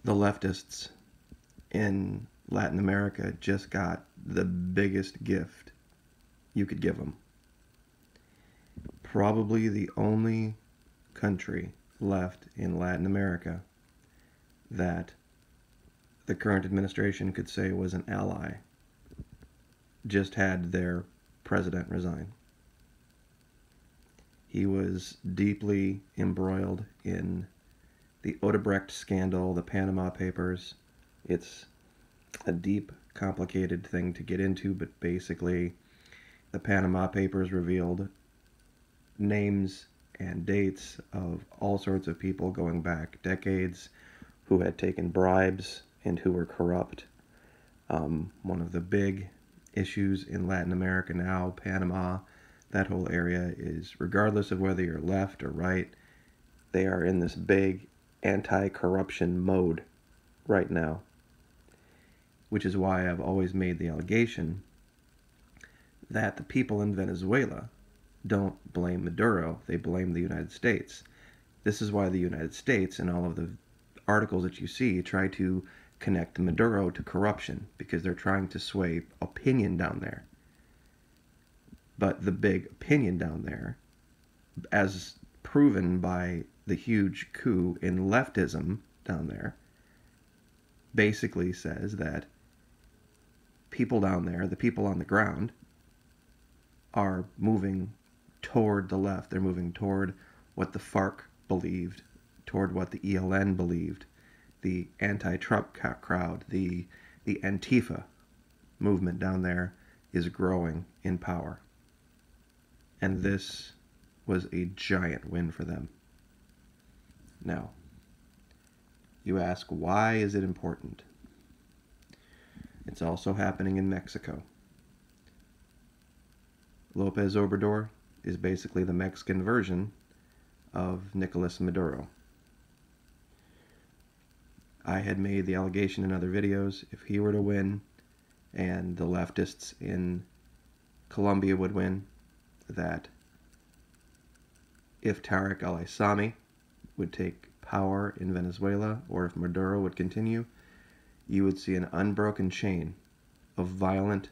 the leftists in Latin America just got the biggest gift you could give them. Probably the only country left in Latin America that the current administration could say was an ally just had their president resign. He was deeply embroiled in the Odebrecht scandal, the Panama Papers. It's a deep, complicated thing to get into, but basically the Panama Papers revealed names and dates of all sorts of people going back decades who had taken bribes and who were corrupt. One of the big issues in Latin America now, Panama, that whole area is, regardless of whether you're left or right, they are in this big anti-corruption mode right now. Which is why I've always made the allegation that the people in Venezuela don't blame Maduro, they blame the United States. This is why the United States, in all of the articles that you see, try to connect Maduro to corruption, because they're trying to sway opinion down there. But the big opinion down there, as proven by the huge coup in leftism down there, basically says that people down there, the people on the ground, are moving toward the left. They're moving toward what the FARC believed, toward what the ELN believed, the anti-Trump crowd, the Antifa movement down there is growing in power. And this was a giant win for them. Now, you ask, why is it important? It's also happening in Mexico. López Obrador is basically the Mexican version of Nicolás Maduro. I had made the allegation in other videos, if he were to win and the leftists in Colombia would win, that if Tariq al-Aissami would take power in Venezuela, or if Maduro would continue, you would see an unbroken chain of violent,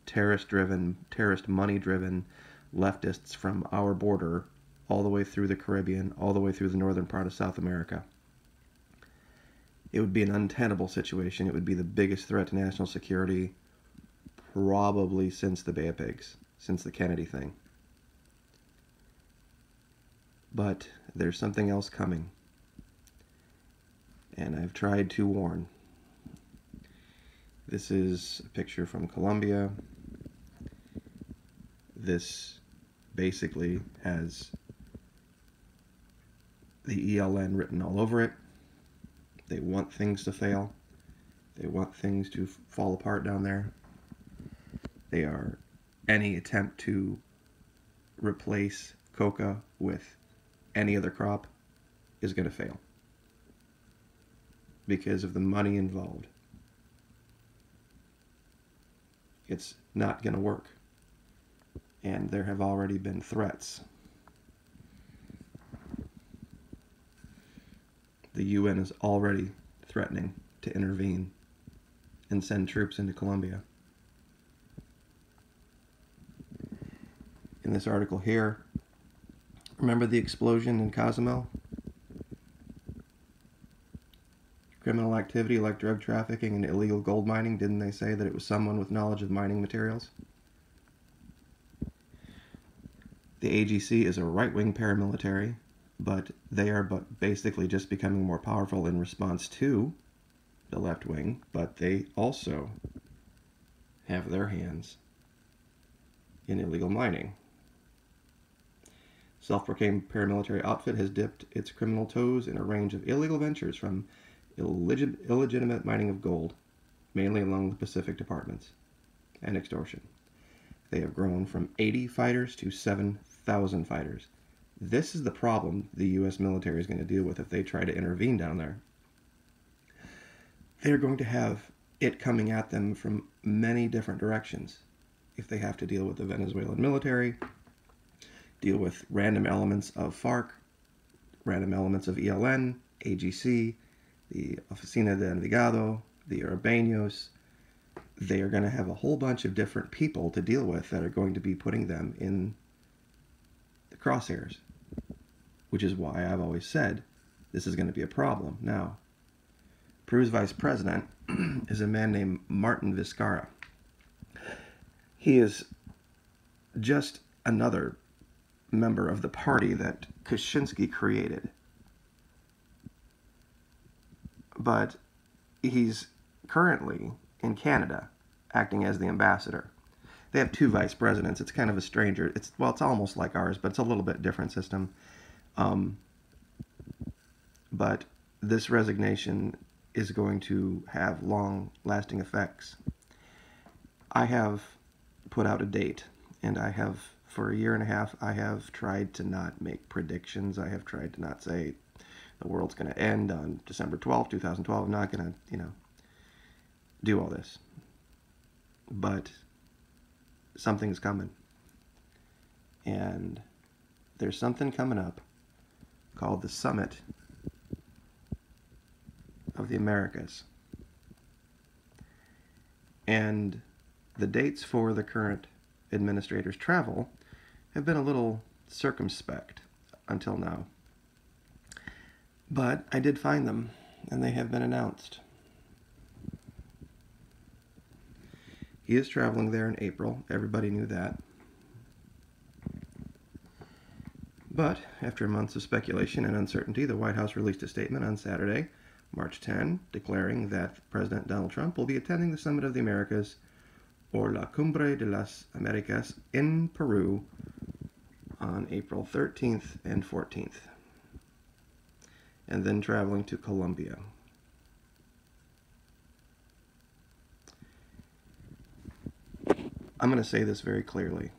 terrorist money-driven leftists from our border all the way through the Caribbean, all the way through the northern part of South America. It would be an untenable situation. It would be the biggest threat to national security probably since the Bay of Pigs, since the Kennedy thing. But there's something else coming, and I've tried to warn. This is a picture from Colombia. This basically has the ELN written all over it. They want things to fail. They want things to fall apart down there. They are, any attempt to replace coca with any other crop is going to fail because of the money involved. It's not going to work. And there have already been threats. The UN is already threatening to intervene and send troops into Colombia. In this article here, remember the explosion in Cozumel? Criminal activity like drug trafficking and illegal gold mining, didn't they say that it was someone with knowledge of mining materials? The AGC is a right-wing paramilitary, but they are basically just becoming more powerful in response to the left wing, but they also have their hands in illegal mining. Self-proclaimed paramilitary outfit has dipped its criminal toes in a range of illegal ventures, from illegitimate mining of gold, mainly along the Pacific departments, and extortion. They have grown from 80 fighters to 7,000 fighters. This is the problem the U.S. military is going to deal with if they try to intervene down there. They're going to have it coming at them from many different directions. If they have to deal with the Venezuelan military, deal with random elements of FARC, random elements of ELN, AGC, the Oficina de Envigado, the Urbanos. They are going to have a whole bunch of different people to deal with that are going to be putting them in the crosshairs, which is why I've always said this is going to be a problem. Now, Peru's vice president is a man named Martin Vizcarra. He is just another member of the party that Kaczynski created. But he's currently in Canada acting as the ambassador. They have two vice presidents. It's kind of a stranger. It's almost like ours, but it's a little bit different system. But this resignation is going to have long-lasting effects. I have put out a date, and I have, for a year and a half, I have tried to not make predictions. I have tried to not say the world's going to end on December 12th, 2012. I'm not going to, do all this. But something's coming. And there's something coming up called the Summit of the Americas. And the dates for the current administrator's travel have been a little circumspect until now. But I did find them, and they have been announced. He is traveling there in April. Everybody knew that. But after months of speculation and uncertainty, the White House released a statement on Saturday, March 10, declaring that President Donald Trump will be attending the Summit of the Americas, or La Cumbre de las Americas, in Peru on April 13th and 14th, and then traveling to Colombia. I'm going to say this very clearly.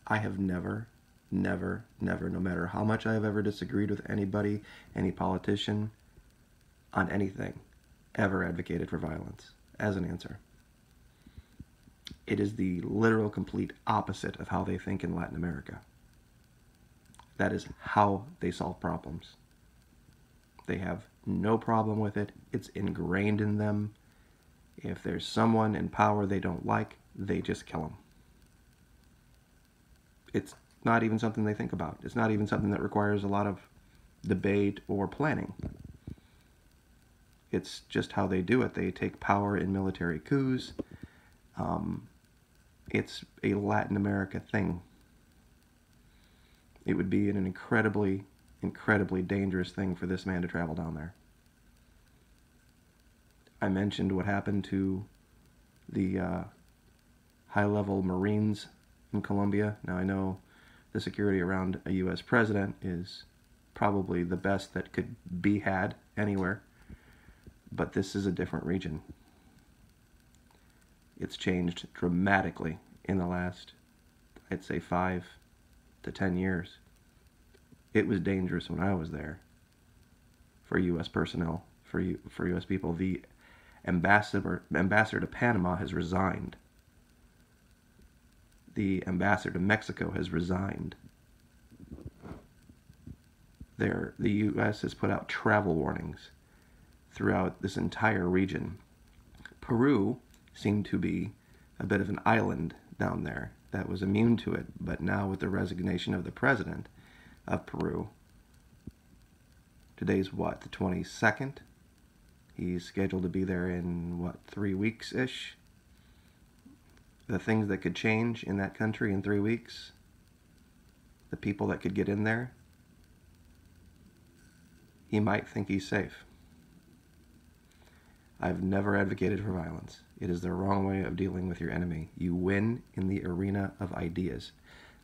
I have never, no matter how much I have ever disagreed with anybody, any politician, on anything, ever advocated for violence as an answer. It is the literal complete opposite of how they think in Latin America. That is how they solve problems. They have no problem with it. It's ingrained in them. If there's someone in power they don't like, they just kill them. It's not even something they think about. It's not even something that requires a lot of debate or planning. It's just how they do it. They take power in military coups. It's a Latin America thing. It would be an incredibly dangerous thing for this man to travel down there. I mentioned what happened to the high-level Marines in Colombia. Now, I know the security around a U.S. president is probably the best that could be had anywhere, but this is a different region. It's changed dramatically in the last, I'd say, 5 to 10 years. It was dangerous when I was there for U.S. personnel, for U.S. people. The ambassador to Panama has resigned. The ambassador to Mexico has resigned. The U.S. has put out travel warnings throughout this entire region. Peru seemed to be a bit of an island down there that was immune to it, but now with the resignation of the president of Peru, today's what, the 22nd? He's scheduled to be there in, 3 weeks-ish? The things that could change in that country in 3 weeks, the people that could get in there, he might think he's safe. I've never advocated for violence. It is the wrong way of dealing with your enemy. You win in the arena of ideas.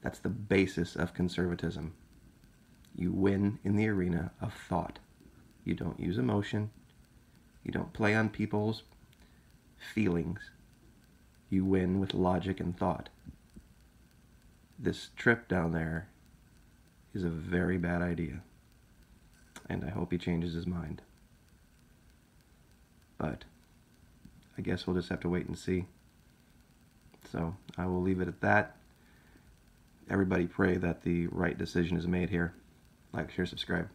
That's the basis of conservatism. You win in the arena of thought. You don't use emotion. You don't play on people's feelings. You win with logic and thought. This trip down there is a very bad idea, and I hope he changes his mind. But I guess we'll just have to wait and see. So I will leave it at that. Everybody pray that the right decision is made here. Like, share, subscribe.